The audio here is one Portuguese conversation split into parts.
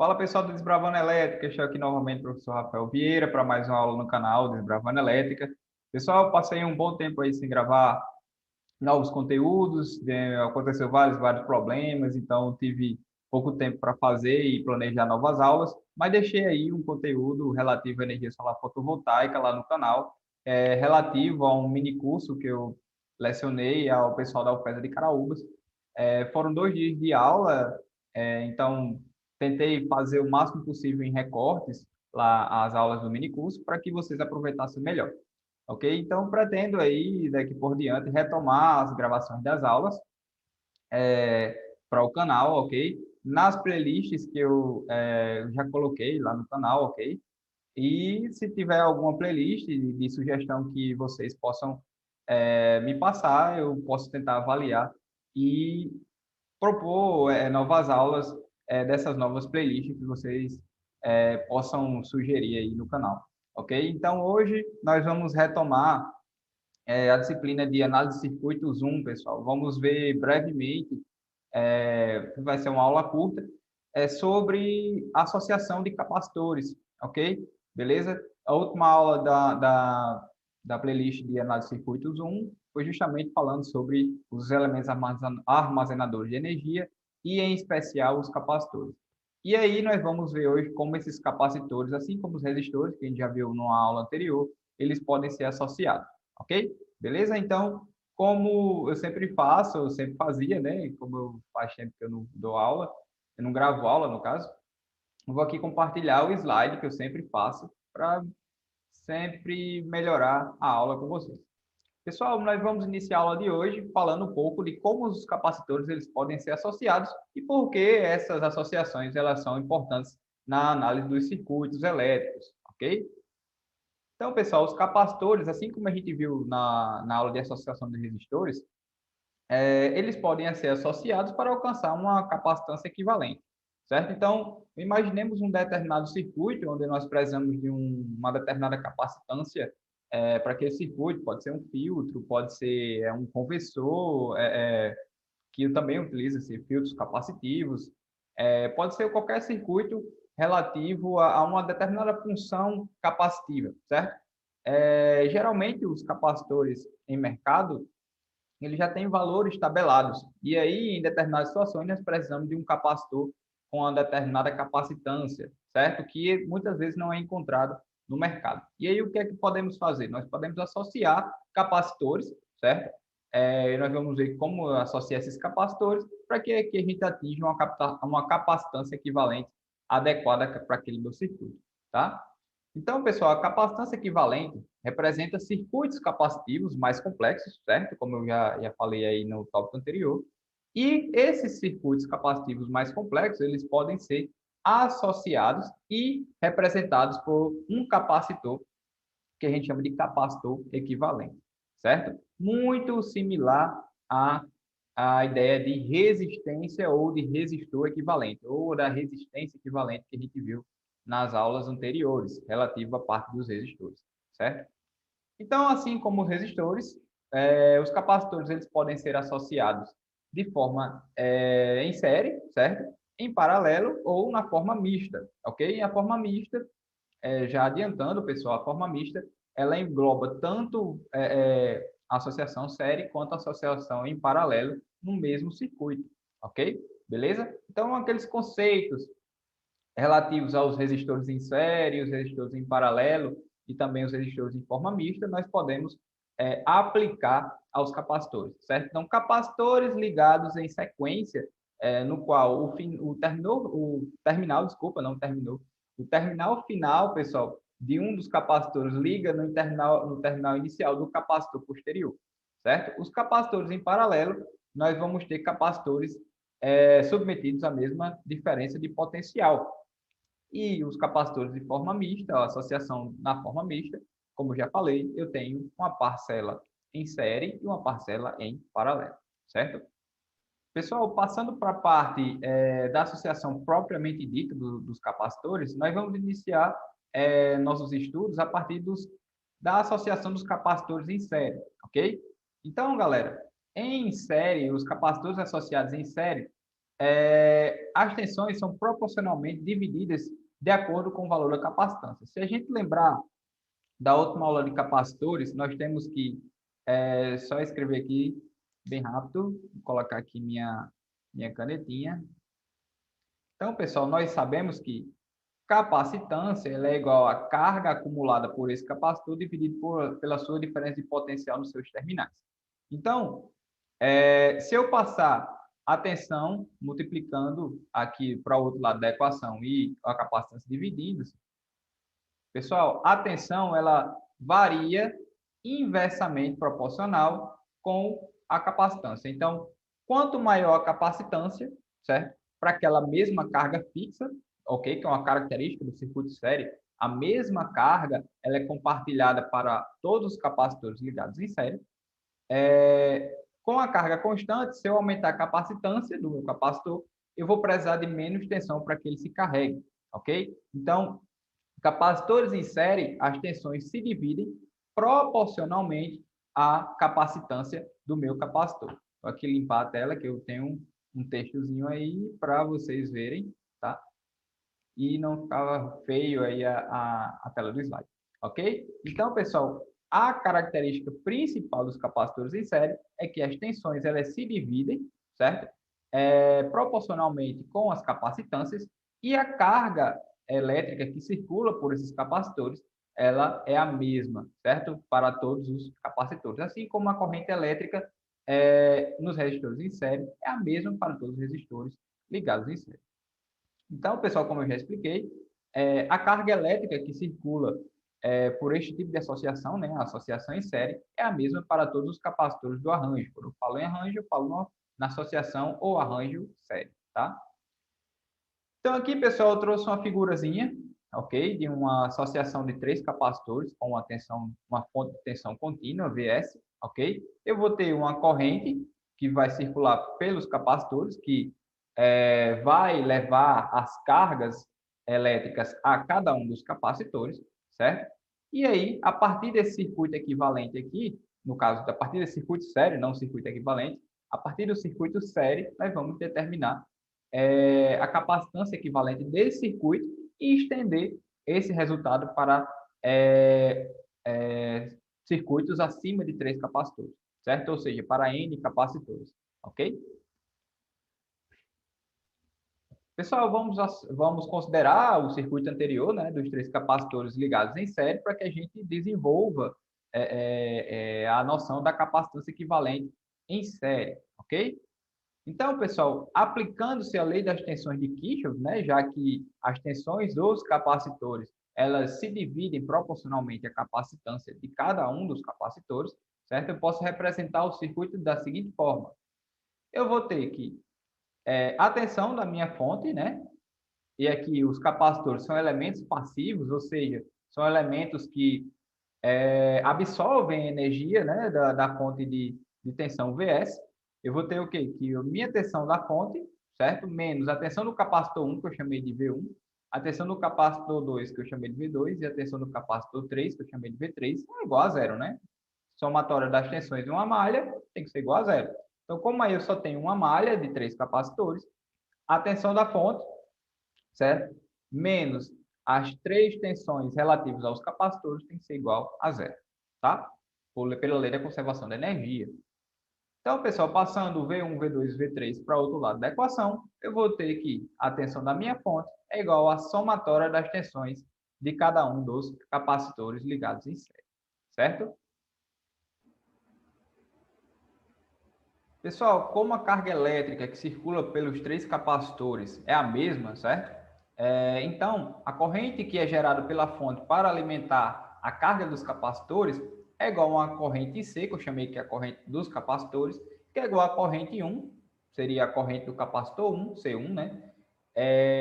Fala pessoal do Desbravando Elétrica, estou aqui novamente, professor Rafael Vieira, para mais uma aula no canal Desbravando Elétrica. Pessoal, passei um bom tempo aí sem gravar novos conteúdos, aconteceu vários problemas, então tive pouco tempo para fazer e planejar novas aulas, mas deixei aí um conteúdo relativo à energia solar fotovoltaica lá no canal, relativo a um mini curso que eu lecionei ao pessoal da UFESA de Caraúbas. Foram 2 dias de aula, então tentei fazer o máximo possível em recortes lá as aulas do mini curso para que vocês aproveitassem melhor. Ok? Então, pretendo aí, daqui por diante, retomar as gravações das aulas para o canal, ok? Nas playlists que eu já coloquei lá no canal, ok? E se tiver alguma playlist de sugestão que vocês possam me passar, eu posso tentar avaliar e propor novas aulas dessas novas playlists que vocês possam sugerir aí no canal, ok? Então, hoje nós vamos retomar a disciplina de análise de circuitos 1, pessoal. Vamos ver brevemente, vai ser uma aula curta, sobre associação de capacitores, ok? Beleza? A última aula da playlist de análise de circuitos 1 foi justamente falando sobre os elementos armazenadores de energia e, em especial, os capacitores. E aí nós vamos ver hoje como esses capacitores, assim como os resistores, que a gente já viu numa aula anterior, eles podem ser associados, ok? Beleza? Então, como eu sempre faço, eu sempre fazia, né? Como eu faz tempo que eu não dou aula, eu não gravo aula, no caso, eu vou aqui compartilhar o slide que eu sempre faço para sempre melhorar a aula com vocês. Pessoal, nós vamos iniciar a aula de hoje falando um pouco de como os capacitores eles podem ser associados e por que essas associações elas são importantes na análise dos circuitos elétricos, ok? Então, pessoal, os capacitores, assim como a gente viu na aula de associação de resistores, eles podem ser associados para alcançar uma capacitância equivalente, certo? Então, imaginemos um determinado circuito onde nós precisamos de uma determinada capacitância para aquele circuito, pode ser um filtro, pode ser um conversor, que também utiliza filtros capacitivos, pode ser qualquer circuito relativo a uma determinada função capacitiva, certo? Geralmente, os capacitores em mercado, ele já tem valores tabelados. E aí, em determinadas situações, nós precisamos de um capacitor com uma determinada capacitância, certo? Que muitas vezes não é encontrado no mercado. E aí, o que é que podemos fazer? Nós podemos associar capacitores, certo? Nós vamos ver como associar esses capacitores para que a gente atinja uma capacitância equivalente adequada para aquele meu circuito, tá? Então, pessoal, a capacitância equivalente representa circuitos capacitivos mais complexos, certo? Como eu já falei aí no tópico anterior. E esses circuitos capacitivos mais complexos, eles podem ser associados e representados por um capacitor, que a gente chama de capacitor equivalente, certo? Muito similar à ideia de resistência ou de resistor equivalente, ou da resistência equivalente que a gente viu nas aulas anteriores, relativo à parte dos resistores, certo? Então, assim como os resistores, os capacitores eles podem ser associados de forma em série, certo? Em paralelo ou na forma mista, ok? A forma mista, já adiantando, pessoal, a forma mista, ela engloba tanto a associação série quanto a associação em paralelo no mesmo circuito, ok? Beleza? Então, aqueles conceitos relativos aos resistores em série, os resistores em paralelo e também os resistores em forma mista, nós podemos aplicar aos capacitores, certo? Então, capacitores ligados em sequência, no qual o terminal, desculpa, não terminou, o terminal final, pessoal, de um dos capacitores liga no terminal inicial do capacitor posterior, certo? Os capacitores em paralelo, nós vamos ter capacitores submetidos à mesma diferença de potencial, e os capacitores de forma mista, a associação na forma mista, como já falei, eu tenho uma parcela em série e uma parcela em paralelo, certo? Pessoal, passando para a parte da associação propriamente dita dos capacitores, nós vamos iniciar nossos estudos a partir da associação dos capacitores em série, ok? Então, galera, em série, os capacitores associados em série, as tensões são proporcionalmente divididas de acordo com o valor da capacitância. Se a gente lembrar da última aula de capacitores, nós temos que, só escrever aqui bem rápido, vou colocar aqui minha canetinha. Então, pessoal, nós sabemos que capacitância ela é igual a carga acumulada por esse capacitor dividido pela sua diferença de potencial nos seus terminais. Então, se eu passar a tensão multiplicando aqui para o outro lado da equação e a capacitância dividindo, pessoal, a tensão ela varia inversamente proporcional com a capacitância. Então, quanto maior a capacitância, certo? Para aquela mesma carga fixa, ok? Que é uma característica do circuito série, a mesma carga ela é compartilhada para todos os capacitores ligados em série. Com a carga constante, se eu aumentar a capacitância do meu capacitor, eu vou precisar de menos tensão para que ele se carregue, ok? Então, capacitores em série, as tensões se dividem proporcionalmente à capacitância do meu capacitor. Vou aqui limpar a tela, que eu tenho um textozinho aí para vocês verem, tá? E não ficava feio aí a tela do slide, ok? Então, pessoal, a característica principal dos capacitores em série é que as tensões elas se dividem, certo? Proporcionalmente com as capacitâncias e a carga elétrica que circula por esses capacitores, ela é a mesma, certo? Para todos os capacitores. Assim como a corrente elétrica nos resistores em série é a mesma para todos os resistores ligados em série. Então, pessoal, como eu já expliquei, a carga elétrica que circula por este tipo de associação, né, a associação em série, é a mesma para todos os capacitores do arranjo. Quando eu falo em arranjo, eu falo na associação ou arranjo série, tá? Então, aqui, pessoal, eu trouxe uma figurazinha, ok? De uma associação de 3 capacitores com uma fonte de tensão contínua, VS, ok? Eu vou ter uma corrente que vai circular pelos capacitores, que vai levar as cargas elétricas a cada um dos capacitores, certo? E aí, a partir desse circuito equivalente aqui, no caso, a partir desse circuito série, não circuito equivalente, a partir do circuito série, nós vamos determinar a capacitância equivalente desse circuito e estender esse resultado para circuitos acima de 3 capacitores, certo? Ou seja, para N capacitores, ok? Pessoal, vamos considerar o circuito anterior, né, dos 3 capacitores ligados em série, para que a gente desenvolva a noção da capacitância equivalente em série, ok? Então, pessoal, aplicando-se a lei das tensões de Kirchhoff, né, já que as tensões dos capacitores elas se dividem proporcionalmente à capacitância de cada um dos capacitores, certo? Eu posso representar o circuito da seguinte forma. Eu vou ter que a tensão da minha fonte, né? E aqui os capacitores são elementos passivos, ou seja, são elementos que absorvem energia, né, da fonte de tensão VS. Eu vou ter o quê? Que a minha tensão da fonte, certo? Menos a tensão do capacitor 1, que eu chamei de V1, a tensão do capacitor 2, que eu chamei de V2, e a tensão do capacitor 3, que eu chamei de V3, é igual a zero, né? Somatória das tensões de uma malha tem que ser igual a zero. Então, como aí eu só tenho uma malha de 3 capacitores, a tensão da fonte, certo? Menos as 3 tensões relativas aos capacitores tem que ser igual a zero, tá? Pela lei da conservação da energia. Então, pessoal, passando o V1, V2 V3 para o outro lado da equação, eu vou ter que a tensão da minha fonte é igual à somatória das tensões de cada um dos capacitores ligados em série, certo? Pessoal, como a carga elétrica que circula pelos 3 capacitores é a mesma, certo? Então, a corrente que é gerada pela fonte para alimentar a carga dos capacitores é igual a uma corrente C, que eu chamei que é a corrente dos capacitores, que é igual à corrente 1, seria a corrente do capacitor 1, C1, né?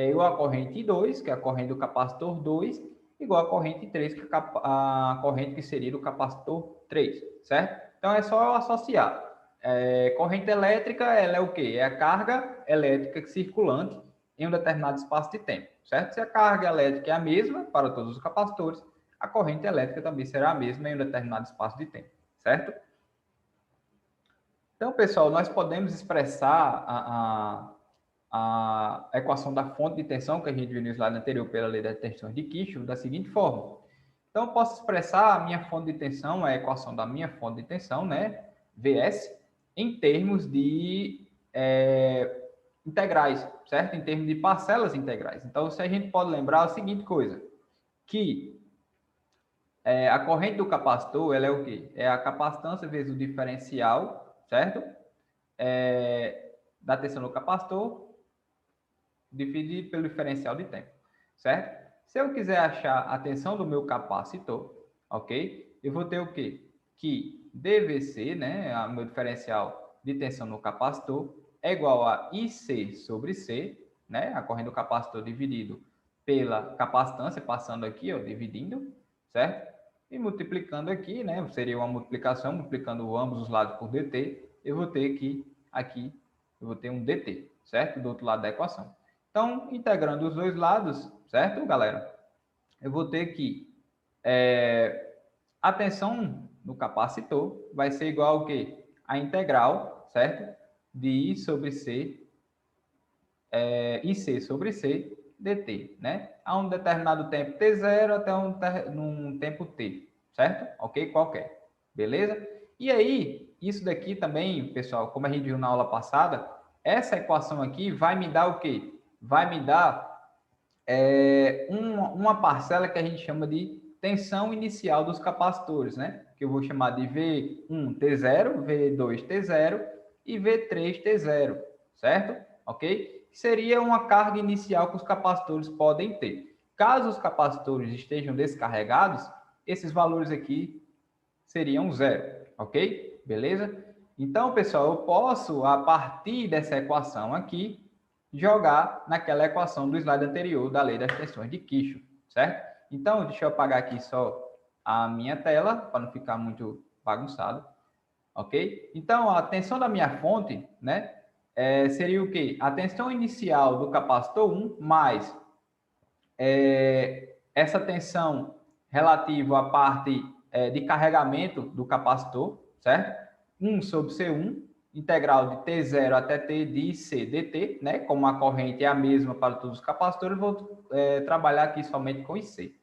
Igual à corrente 2, que é a corrente do capacitor 2, igual à corrente 3, que é a corrente que seria do capacitor 3, certo? Então, é só associar. Corrente elétrica, ela é o quê? É a carga elétrica circulante em um determinado espaço de tempo, certo? Se a carga elétrica é a mesma para todos os capacitores, a corrente elétrica também será a mesma em um determinado espaço de tempo, certo? Então, pessoal, nós podemos expressar a equação da fonte de tensão, que a gente viu no slide anterior pela lei das tensões de Kirchhoff, da seguinte forma. Então, eu posso expressar a minha fonte de tensão, a equação da minha fonte de tensão, né, Vs, em termos de integrais, certo? Em termos de parcelas integrais. Então, se a gente pode lembrar a seguinte coisa, que a corrente do capacitor, ela é o quê? É a capacitância vezes o diferencial, certo? Da tensão do capacitor, dividido pelo diferencial de tempo, certo? Se eu quiser achar a tensão do meu capacitor, ok? Eu vou ter o quê? Que DVC, né, o meu diferencial de tensão no capacitor, é igual a IC sobre C, né, a corrente do capacitor dividido pela capacitância, passando aqui, ó, dividindo, certo? E multiplicando aqui, né, seria uma multiplicação, multiplicando ambos os lados por dt, eu vou ter que, aqui, eu vou ter um dt, certo? Do outro lado da equação. Então, integrando os dois lados, certo, galera? Eu vou ter que a tensão no capacitor vai ser igual ao quê? A integral, certo? De I sobre C, IC sobre C, dt, né? A um determinado tempo t0 até num tempo t, certo? Ok? Qualquer. Beleza? E aí, isso daqui também, pessoal, como a gente viu na aula passada, essa equação aqui vai me dar o quê? Vai me dar uma parcela que a gente chama de tensão inicial dos capacitores, né? Que eu vou chamar de V1T0, V2T0 e V3T0, certo? Ok? Seria uma carga inicial que os capacitores podem ter. Caso os capacitores estejam descarregados, esses valores aqui seriam zero, ok? Beleza? Então, pessoal, eu posso, a partir dessa equação aqui, jogar naquela equação do slide anterior da lei das tensões de Kirchhoff, certo? Então, deixa eu apagar aqui só a minha tela, para não ficar muito bagunçado, ok? Então, a tensão da minha fonte, né, seria o quê? A tensão inicial do capacitor 1 mais essa tensão relativa à parte de carregamento do capacitor, certo? 1 sobre C1, integral de T0 até T de IC dt, né? Como a corrente é a mesma para todos os capacitores, vou trabalhar aqui somente com IC,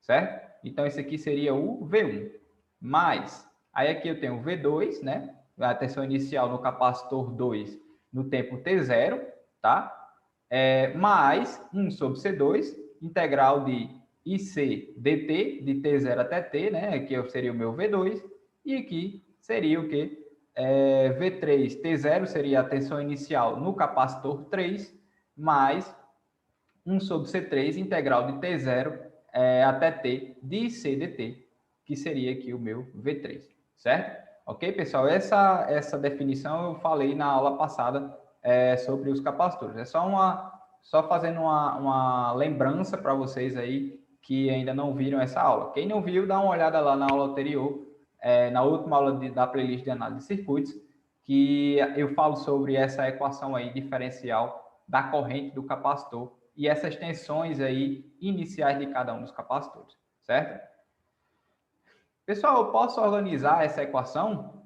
certo? Então, esse aqui seria o V1. Mais, aí aqui eu tenho o V2, né? A tensão inicial no capacitor 2 no tempo T0, tá? Mais 1 sobre C2, integral de IC dt, de T0 até T, né? Aqui seria o meu V2, e aqui seria o que? V3, T0 seria a tensão inicial no capacitor 3, mais 1 sobre C3, integral de T0 até T de IC dt, que seria aqui o meu V3, certo? Ok, pessoal? Essa definição eu falei na aula passada sobre os capacitores. É só fazendo uma lembrança para vocês aí que ainda não viram essa aula. Quem não viu, dá uma olhada lá na aula anterior, na última aula da playlist de análise de circuitos, que eu falo sobre essa equação aí diferencial da corrente do capacitor e essas tensões aí iniciais de cada um dos capacitores, certo? Pessoal, eu posso organizar essa equação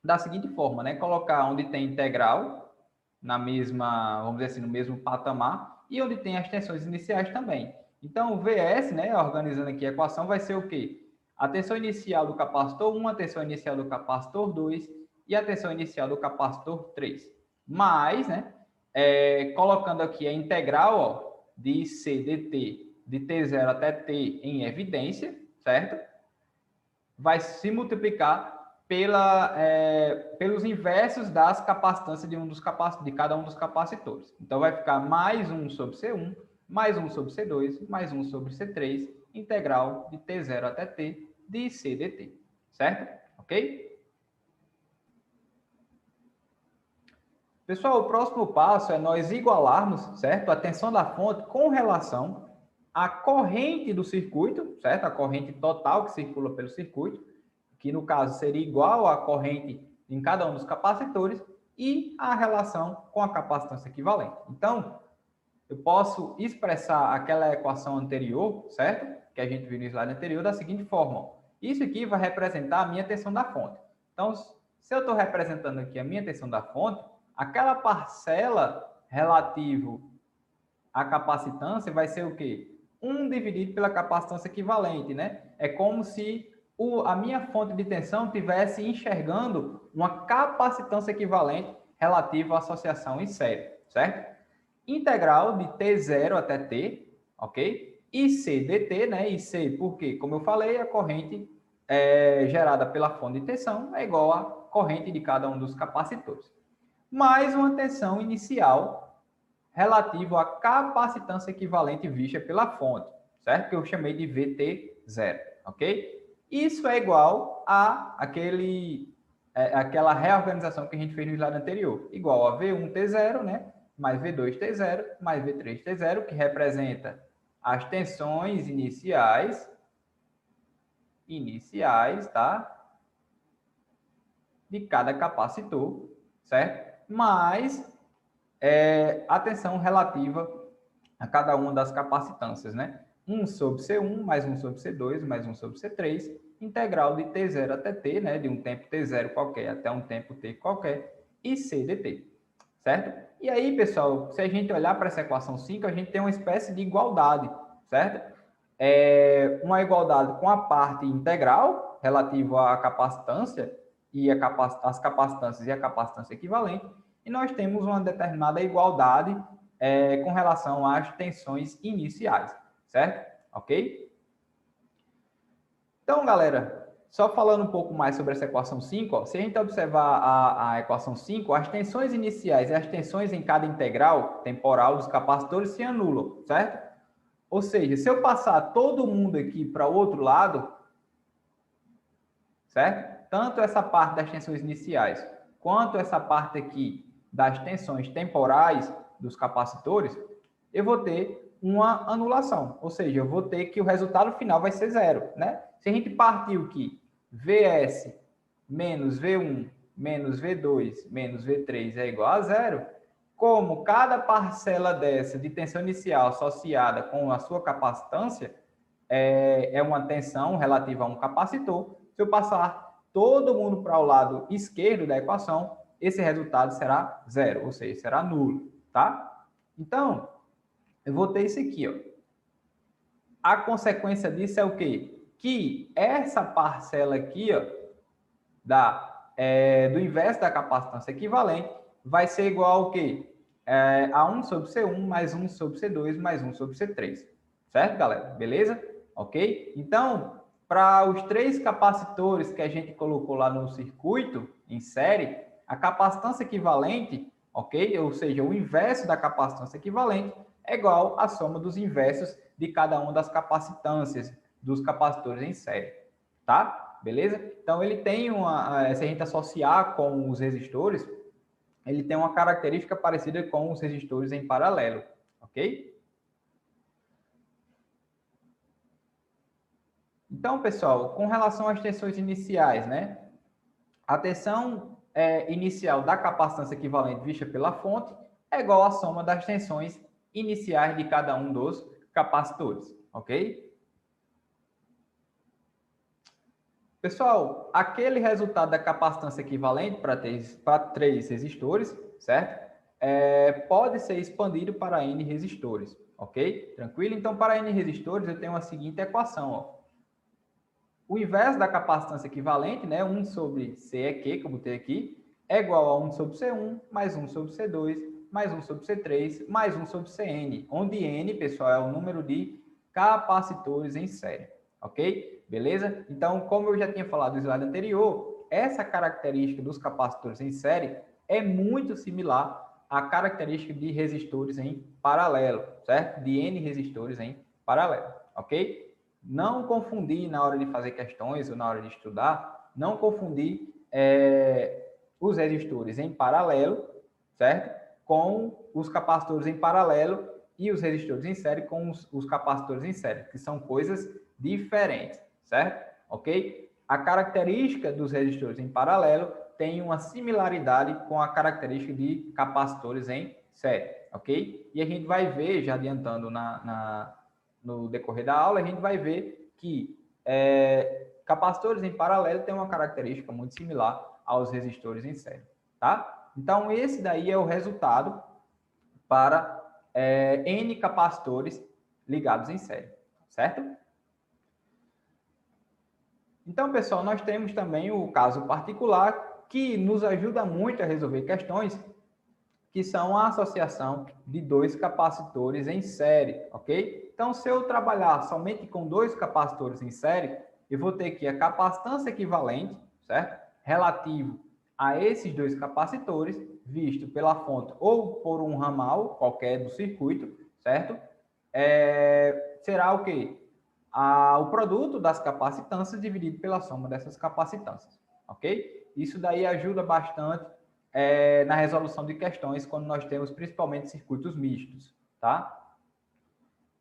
da seguinte forma, né? Colocar onde tem integral na mesma, vamos dizer assim, no mesmo patamar e onde tem as tensões iniciais também. Então, o VS, né, organizando aqui a equação, vai ser o quê? A tensão inicial do capacitor 1, a tensão inicial do capacitor 2 e a tensão inicial do capacitor 3. Mais, né, colocando aqui a integral, ó, de C dt de T0 até T em evidência, certo? Vai se multiplicar pelos inversos das capacitâncias de cada um dos capacitores. Então, vai ficar mais 1 sobre C1, mais 1 sobre C2, mais 1 sobre C3, integral de T0 até T de C dt. Certo? Ok? Pessoal, o próximo passo é nós igualarmos, certo, a tensão da fonte com relação à corrente do circuito, certo? A corrente total que circula pelo circuito, que no caso seria igual à corrente em cada um dos capacitores, e a relação com a capacitância equivalente. Então, eu posso expressar aquela equação anterior, certo? Que a gente viu no slide anterior, da seguinte forma. Isso aqui vai representar a minha tensão da fonte. Então, se eu estou representando aqui a minha tensão da fonte, aquela parcela relativo à capacitância vai ser o quê? 1 dividido pela capacitância equivalente, né? É como se a minha fonte de tensão estivesse enxergando uma capacitância equivalente relativa à associação em série, certo? Integral de T0 até T, ok? IC dt, né? IC, porque, como eu falei, a corrente gerada pela fonte de tensão é igual à corrente de cada um dos capacitores. Mais uma tensão inicial relativa à capacitância equivalente vista pela fonte, certo? Que eu chamei de VT0, ok? Isso é igual a aquela reorganização que a gente fez no slide anterior, igual a V1T0, né? Mais V2T0, mais V3T0, que representa as tensões iniciais, tá? De cada capacitor, certo? Mais a tensão relativa a cada uma das capacitâncias, né? 1 sobre C1, mais 1 sobre C2, mais 1 sobre C3, integral de T0 até T, né? De um tempo T0 qualquer até um tempo T qualquer, e C dt, certo? E aí, pessoal, se a gente olhar para essa equação 5, a gente tem uma espécie de igualdade, certo? Uma igualdade com a parte integral, relativa à capacitância, e as capacitâncias e a capacitância equivalente, e nós temos uma determinada igualdade com relação às tensões iniciais, certo? Ok? Então, galera, só falando um pouco mais sobre essa equação 5, ó, se a gente observar a equação 5, as tensões iniciais e as tensões em cada integral temporal dos capacitores se anulam, certo? Ou seja, se eu passar todo mundo aqui para o outro lado, certo? Tanto essa parte das tensões iniciais, quanto essa parte aqui das tensões temporais dos capacitores, eu vou ter uma anulação. Ou seja, eu vou ter que o resultado final vai ser zero, né? Se a gente partiu que Vs menos V1 menos V2 menos V3 é igual a zero, como cada parcela dessa de tensão inicial associada com a sua capacitância é uma tensão relativa a um capacitor, se eu passar todo mundo para o lado esquerdo da equação, esse resultado será zero, ou seja, será nulo, tá? Então, eu vou ter isso aqui, ó. A consequência disso é o quê? Que essa parcela aqui, ó, do inverso da capacitância equivalente, vai ser igual ao quê? A 1 sobre C1 mais 1 sobre C2 mais 1 sobre C3. Certo, galera? Beleza? Ok? Então, para os 3 capacitores que a gente colocou lá no circuito, em série, a capacitância equivalente, ok? Ou seja, o inverso da capacitância equivalente é igual à soma dos inversos de cada uma das capacitâncias dos capacitores em série. Tá? Beleza? Então, ele tem se a gente associar com os resistores, ele tem uma característica parecida com os resistores em paralelo, ok? Então, pessoal, com relação às tensões iniciais, né? A tensão inicial da capacitância equivalente vista pela fonte é igual à soma das tensões iniciais de cada um dos capacitores, ok? Pessoal, aquele resultado da capacitância equivalente para 3 resistores, certo? Pode ser expandido para N resistores, ok? Tranquilo? Então, para N resistores, eu tenho a seguinte equação, ó. O inverso da capacitância equivalente, né? 1 sobre C é Q, que eu botei aqui, é igual a 1 sobre C1, mais 1 sobre C2, mais 1 sobre C3, mais 1 sobre Cn, onde N, pessoal, é o número de capacitores em série, ok? Beleza? Então, como eu já tinha falado no slide anterior, essa característica dos capacitores em série é muito similar à característica de resistores em paralelo, certo? De N resistores em paralelo, ok? Não confundir na hora de fazer questões ou na hora de estudar, não confundir os resistores em paralelo, certo? Com os capacitores em paralelo e os resistores em série com os capacitores em série, que são coisas diferentes, certo? Ok? A característica dos resistores em paralelo tem uma similaridade com a característica de capacitores em série, ok? E a gente vai ver, já adiantando no decorrer da aula, a gente vai ver que capacitores em paralelo têm uma característica muito similar aos resistores em série, tá? Então, esse daí é o resultado para N capacitores ligados em série, certo? Então, pessoal, nós temos também o caso particular que nos ajuda muito a resolver questões, que são a associação de dois capacitores em série, ok? Então, se eu trabalhar somente com dois capacitores em série, eu vou ter aqui a capacitância equivalente, certo? Relativo a esses dois capacitores, visto pela fonte ou por um ramal qualquer do circuito, certo? Será o quê? O produto das capacitâncias dividido pela soma dessas capacitâncias, ok? Isso daí ajuda bastante na resolução de questões quando nós temos principalmente circuitos mistos, tá?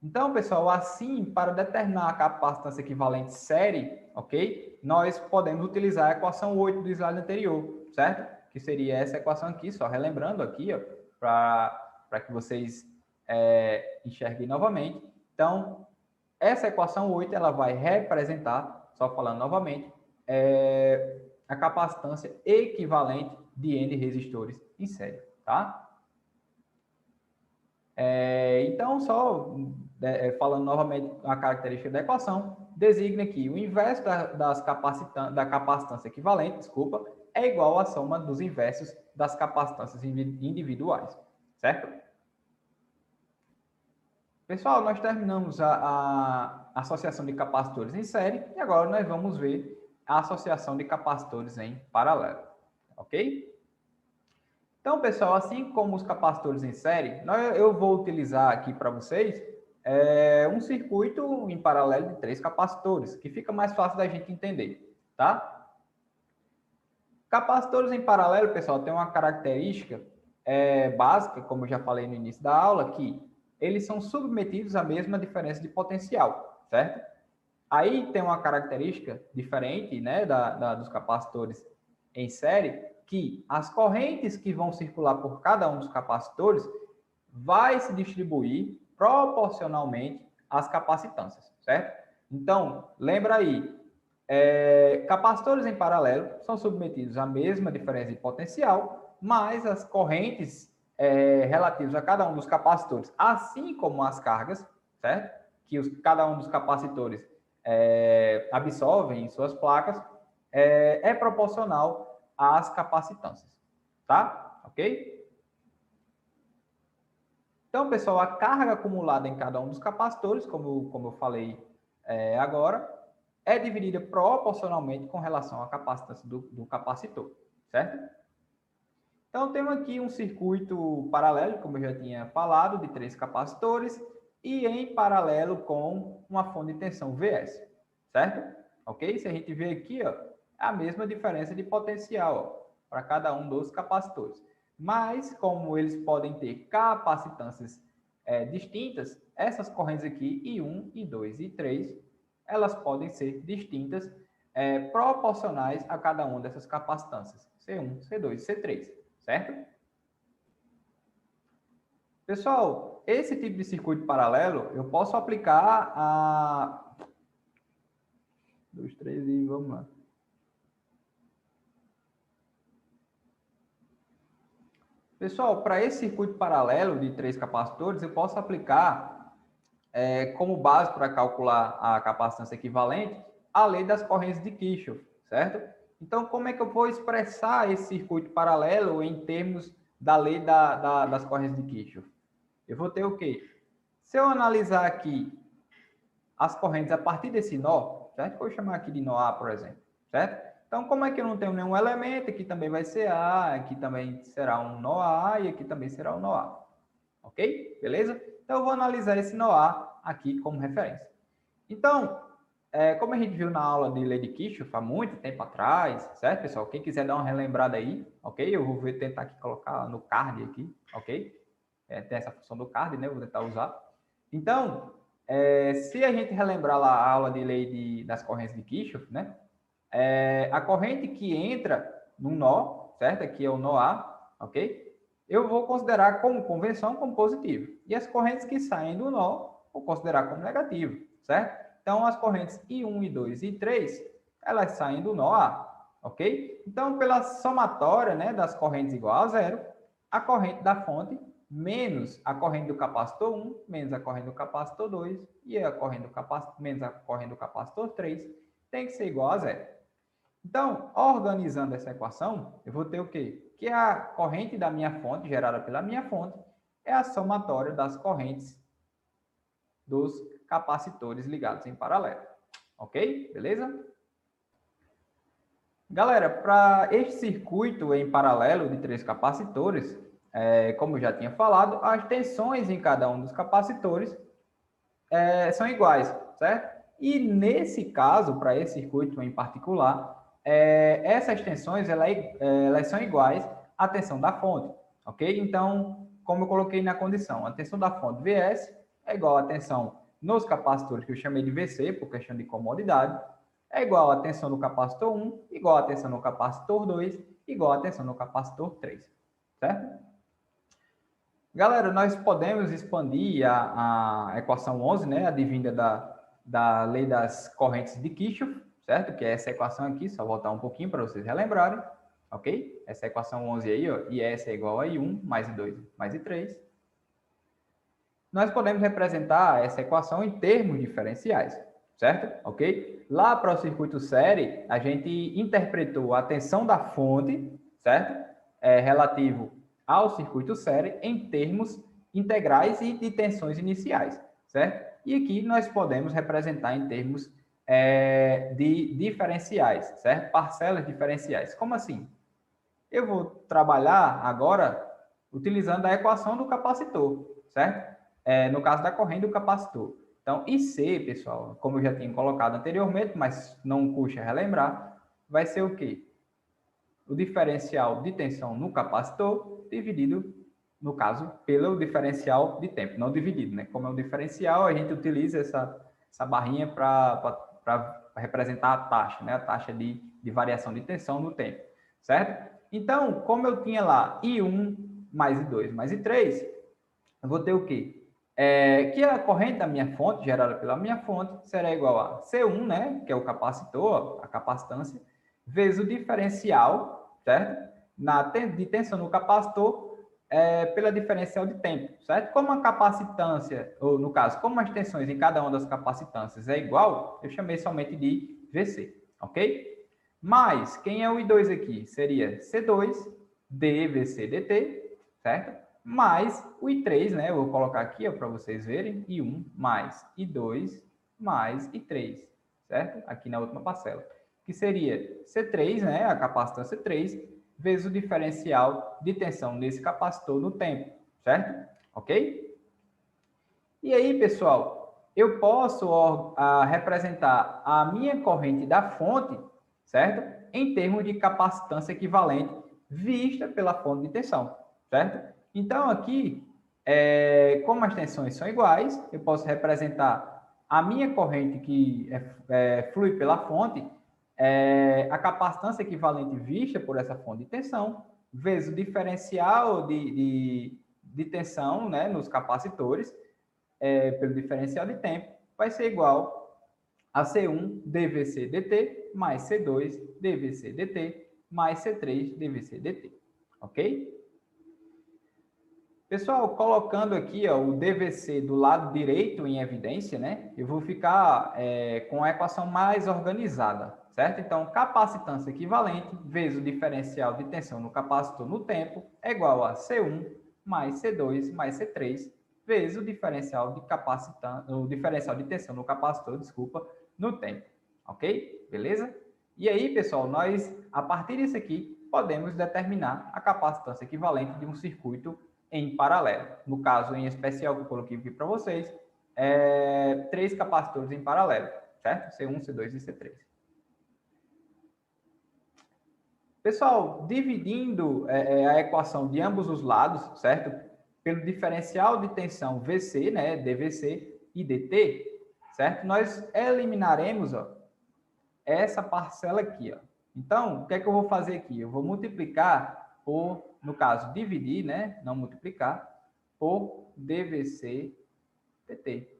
Então, pessoal, assim, para determinar a capacitância equivalente série, ok? Nós podemos utilizar a equação 8 do slide anterior, certo? Que seria essa equação aqui, só relembrando aqui, ó, para que vocês enxerguem novamente. Então, essa equação 8, ela vai representar, só falando novamente, a capacitância equivalente de N resistores em série, tá? Então, só falando novamente a característica da equação, designa que o inverso da capacitância equivalente, desculpa, é igual à soma dos inversos das capacitâncias individuais, certo? Pessoal, nós terminamos a associação de capacitores em série e agora nós vamos ver a associação de capacitores em paralelo, ok? Então, pessoal, assim como os capacitores em série, eu vou utilizar aqui para vocês um circuito em paralelo de 3 capacitores, que fica mais fácil da gente entender, tá? Capacitores em paralelo, pessoal, tem uma característica básica, como eu já falei no início da aula, que eles são submetidos à mesma diferença de potencial, certo? Aí tem uma característica diferente, né, dos capacitores em série, que as correntes que vão circular por cada um dos capacitores vai se distribuir proporcionalmente às capacitâncias, certo? Então, lembra aí, capacitores em paralelo são submetidos à mesma diferença de potencial, mas as correntes relativas a cada um dos capacitores, assim como as cargas, certo? Que cada um dos capacitores absorvem em suas placas, é proporcional às capacitâncias, tá? Ok? Então, pessoal, a carga acumulada em cada um dos capacitores, como eu falei agora, é dividida proporcionalmente com relação à capacitância do capacitor, certo? Então, temos aqui um circuito paralelo, como eu já tinha falado, de 3 capacitores e em paralelo com uma fonte de tensão VS, certo? Ok? Se a gente vê aqui, ó, é a mesma diferença de potencial para cada um dos capacitores. Mas, como eles podem ter capacitâncias distintas, essas correntes aqui, I1, I2 e I3, elas podem ser distintas, proporcionais a cada uma dessas capacitâncias, C1, C2 e C3, certo? Pessoal, esse tipo de circuito paralelo, eu posso aplicar a... 2, 3 e vamos lá. Pessoal, para esse circuito paralelo de 3 capacitores, eu posso aplicar como base para calcular a capacitância equivalente a lei das correntes de Kirchhoff, certo? Então, como é que eu vou expressar esse circuito paralelo em termos da lei das correntes de Kirchhoff? Eu vou ter o quê? Se eu analisar aqui as correntes a partir desse nó, certo? Vou chamar aqui de nó A, por exemplo, certo? Então, como é que eu não tenho nenhum elemento, aqui também vai ser A, aqui também será um nó A e aqui também será um nó A. Ok? Beleza? Então, eu vou analisar esse nó A aqui como referência. Então, como a gente viu na aula de lei de Kirchhoff há muito tempo atrás, certo, pessoal? Quem quiser dar uma relembrada aí, ok? Eu vou tentar aqui colocar no card aqui, ok? Tem essa função do card, né? Eu vou tentar usar. Então, se a gente relembrar lá a aula de lei das correntes de Kirchhoff, né? A corrente que entra no nó, certo? Aqui é o nó A, ok? Eu vou considerar como convenção como positivo. E as correntes que saem do nó, vou considerar como negativo, certo? Então, as correntes I1, I2 e I3, elas saem do nó A, ok? Então, pela somatória, né, das correntes igual a zero, a corrente da fonte menos a corrente do capacitor 1, menos a corrente do capacitor 2, e a corrente do capacitor, menos a corrente do capacitor 3, tem que ser igual a zero. Então, organizando essa equação, eu vou ter o quê? Que a corrente da minha fonte, gerada pela minha fonte, é a somatória das correntes dos capacitores ligados em paralelo. Ok? Beleza? Galera, para este circuito em paralelo de 3 capacitores, como eu já tinha falado, as tensões em cada um dos capacitores são iguais, certo? E nesse caso, para esse circuito em particular, essas tensões elas são iguais à tensão da fonte, ok? Então, como eu coloquei na condição, a tensão da fonte Vs é igual à tensão nos capacitores que eu chamei de Vc, por questão de comodidade, é igual à tensão no capacitor 1, igual à tensão no capacitor 2, igual à tensão no capacitor 3, certo? Galera, nós podemos expandir a equação 11, né, advinda da lei das correntes de Kirchhoff, certo? Que é essa equação aqui, só voltar um pouquinho para vocês relembrarem, ok? Essa equação 11 aí, ó, IS é igual a I1 mais I2 mais I3. Nós podemos representar essa equação em termos diferenciais, certo? Ok? Lá para o circuito série, a gente interpretou a tensão da fonte, certo? Relativo ao circuito série em termos integrais e de tensões iniciais, certo? E aqui nós podemos representar em termos de diferenciais, certo? Parcelas diferenciais. Como assim? Eu vou trabalhar agora utilizando a equação do capacitor, certo? No caso da corrente do capacitor. Então, IC, pessoal, como eu já tinha colocado anteriormente, mas não custa relembrar, vai ser o quê? O diferencial de tensão no capacitor dividido, no caso, pelo diferencial de tempo, não dividido, né? Como é um diferencial, a gente utiliza essa barrinha para representar a taxa, né? A taxa de variação de tensão no tempo, certo? Então, como eu tinha lá I1 mais I2 mais I3, eu vou ter o quê? Que a corrente da minha fonte, gerada pela minha fonte, será igual a C1, né, que é o capacitor, a capacitância, vezes o diferencial, certo? De tensão no capacitor, pela diferencial de tempo, certo? Como a capacitância, ou no caso, como as tensões em cada uma das capacitâncias é igual, eu chamei somente de VC, ok? Mas, quem é o I2 aqui? Seria C2 dVC dt, certo? Mais o I3, né? Eu vou colocar aqui para vocês verem, I1 mais I2 mais I3, certo? Aqui na última parcela. Que seria C3, né? A capacitância 3, vezes o diferencial de tensão nesse capacitor no tempo, certo? Ok? E aí, pessoal, eu posso representar a minha corrente da fonte, certo? Em termos de capacitância equivalente vista pela fonte de tensão, certo? Então, aqui, como as tensões são iguais, eu posso representar a minha corrente que flui pela fonte, a capacitância equivalente vista por essa fonte de tensão, vezes o diferencial de tensão, né, nos capacitores, pelo diferencial de tempo, vai ser igual a C1 dVc dt mais C2 dVc dt mais C3 dVc dt. Ok? Pessoal, colocando aqui ó, o dVc do lado direito em evidência, né? Eu vou ficar com a equação mais organizada, certo? Então, capacitância equivalente vezes o diferencial de tensão no capacitor no tempo é igual a C1 mais C2 mais C3 vezes o diferencial de tensão no capacitor, desculpa, no tempo, ok? Beleza? E aí, pessoal, nós, a partir disso aqui, podemos determinar a capacitância equivalente de um circuito em paralelo. No caso, em especial, que eu coloquei aqui para vocês, 3 capacitores em paralelo, certo? C1, C2 e C3. Pessoal, dividindo a equação de ambos os lados, certo? Pelo diferencial de tensão VC, né, dVc e dt, certo? Nós eliminaremos, ó, essa parcela aqui, ó. Então, o que é que eu vou fazer aqui? Eu vou multiplicar por, no caso, dividir, né, não multiplicar, por dVc dt.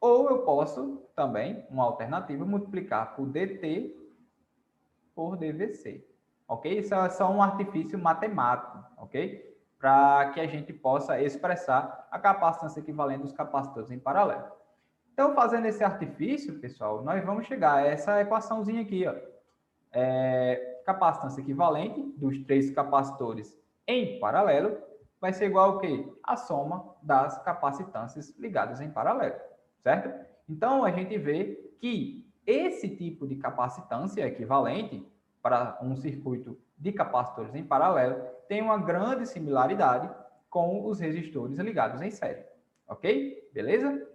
Ou eu posso também, uma alternativa, multiplicar por dt por dVc. Ok? Isso é só um artifício matemático, ok? para que a gente possa expressar a capacitância equivalente dos capacitores em paralelo. Então, fazendo esse artifício, pessoal, nós vamos chegar a essa equaçãozinha aqui, ó. Capacitância equivalente dos 3 capacitores em paralelo vai ser igual ao quê? A soma das capacitâncias ligadas em paralelo, certo? Então, a gente vê que esse tipo de capacitância equivalente para um circuito de capacitores em paralelo tem uma grande similaridade com os resistores ligados em série, ok? Beleza?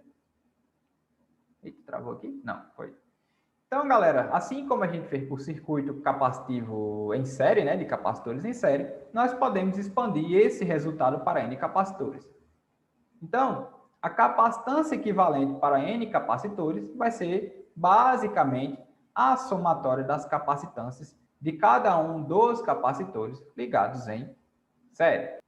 Eita, travou aqui? Não, foi. Então, galera, assim como a gente fez por circuito capacitivo em série, né, de capacitores em série, nós podemos expandir esse resultado para N capacitores. Então, a capacitância equivalente para N capacitores vai ser, basicamente, a somatória das capacitâncias de cada um dos capacitores ligados em série.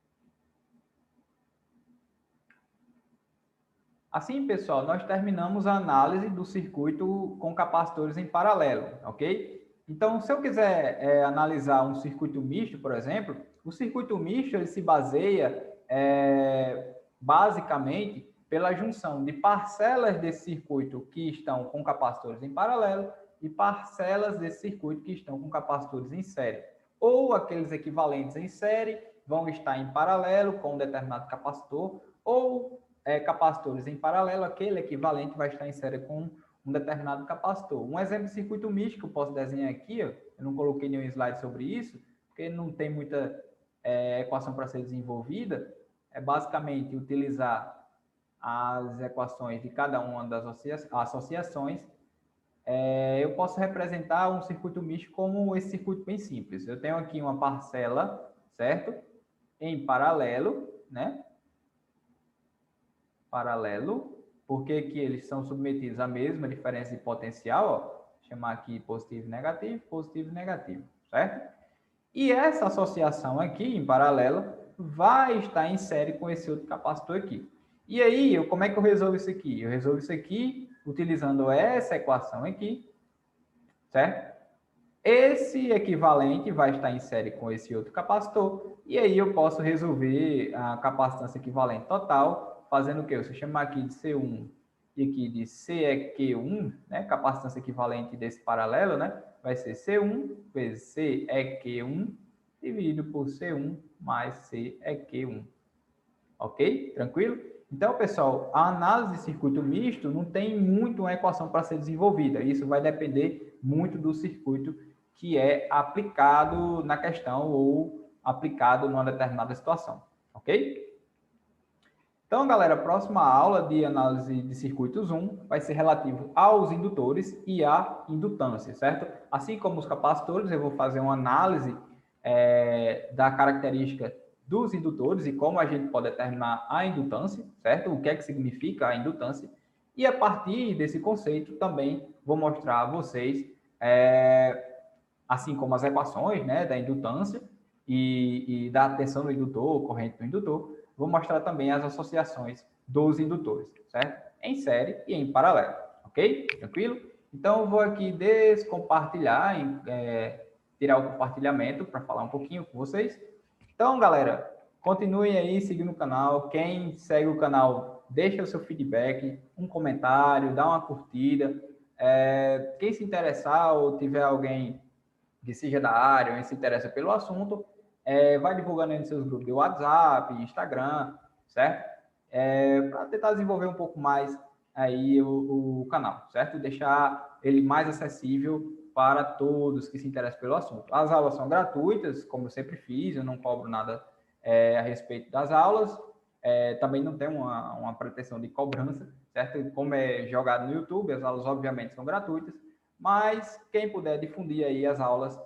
Assim, pessoal, nós terminamos a análise do circuito com capacitores em paralelo, ok? Então, se eu quiser analisar um circuito misto, por exemplo, o circuito misto ele se baseia basicamente pela junção de parcelas desse circuito que estão com capacitores em paralelo e parcelas desse circuito que estão com capacitores em série. Ou aqueles equivalentes em série vão estar em paralelo com um determinado capacitor, ou capacitores em paralelo, aquele equivalente vai estar em série com um determinado capacitor. Um exemplo de circuito misto que eu posso desenhar aqui, ó, eu não coloquei nenhum slide sobre isso, porque não tem muita equação para ser desenvolvida, é basicamente utilizar as equações de cada uma das associações. Eu posso representar um circuito misto como esse circuito bem simples. Eu tenho aqui uma parcela, certo? Em paralelo, né? Paralelo, porque que eles são submetidos à mesma diferença de potencial, ó, vou chamar aqui positivo e negativo, certo? E essa associação aqui, em paralelo, vai estar em série com esse outro capacitor aqui. E aí, como é que eu resolvo isso aqui? Eu resolvo isso aqui utilizando essa equação aqui, certo? Esse equivalente vai estar em série com esse outro capacitor, e aí eu posso resolver a capacitância equivalente total, fazendo o quê? Se eu chamar aqui de C1 e aqui de CEQ1, né? Capacitância equivalente desse paralelo, né? Vai ser C1 vezes CEQ1 dividido por C1 mais CEQ1. Ok? Tranquilo? Então, pessoal, a análise de circuito misto não tem muito uma equação para ser desenvolvida. Isso vai depender muito do circuito que é aplicado na questão ou aplicado numa determinada situação. Ok? Então, galera, a próxima aula de análise de circuitos 1 vai ser relativo aos indutores e à indutância, certo? Assim como os capacitores, eu vou fazer uma análise da característica dos indutores e como a gente pode determinar a indutância, certo? O que é que significa a indutância. E a partir desse conceito também vou mostrar a vocês, assim como as equações, né, da indutância e da tensão do indutor, corrente do indutor, vou mostrar também as associações dos indutores, certo? Em série e em paralelo, ok? Tranquilo? Então, eu vou aqui descompartilhar, tirar o compartilhamento para falar um pouquinho com vocês. Então, galera, continuem aí seguindo o canal. Quem segue o canal, deixa o seu feedback, um comentário, dá uma curtida. Quem se interessar ou tiver alguém que seja da área ou se interessa pelo assunto, vai divulgando aí nos seus grupos de WhatsApp, Instagram, certo? Para tentar desenvolver um pouco mais aí o canal, certo? Deixar ele mais acessível para todos que se interessam pelo assunto. As aulas são gratuitas, como eu sempre fiz, eu não cobro nada a respeito das aulas, também não tem uma pretensão de cobrança, certo? Como é jogado no YouTube, as aulas obviamente são gratuitas, mas quem puder difundir aí as aulas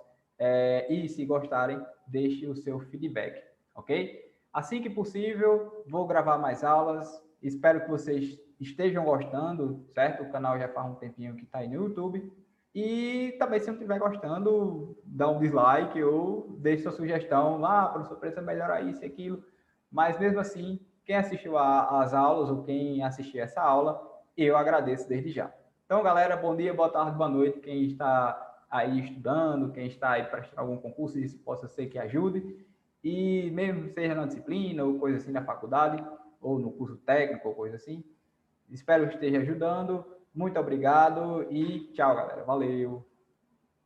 e se gostarem, deixe o seu feedback, ok? Assim que possível, vou gravar mais aulas, espero que vocês estejam gostando, certo? O canal já faz um tempinho que está aí no YouTube. E também, se não estiver gostando, dá um dislike ou deixe sua sugestão lá, professor, precisa melhorar isso e aquilo. Mas mesmo assim, quem assistiu às aulas ou quem assistiu essa aula, eu agradeço desde já. Então, galera, bom dia, boa tarde, boa noite. Quem está aí estudando, quem está aí prestando algum concurso, isso possa ser que ajude. e mesmo seja na disciplina ou coisa assim na faculdade, ou no curso técnico ou coisa assim. Espero que esteja ajudando. Muito obrigado e tchau, galera. Valeu!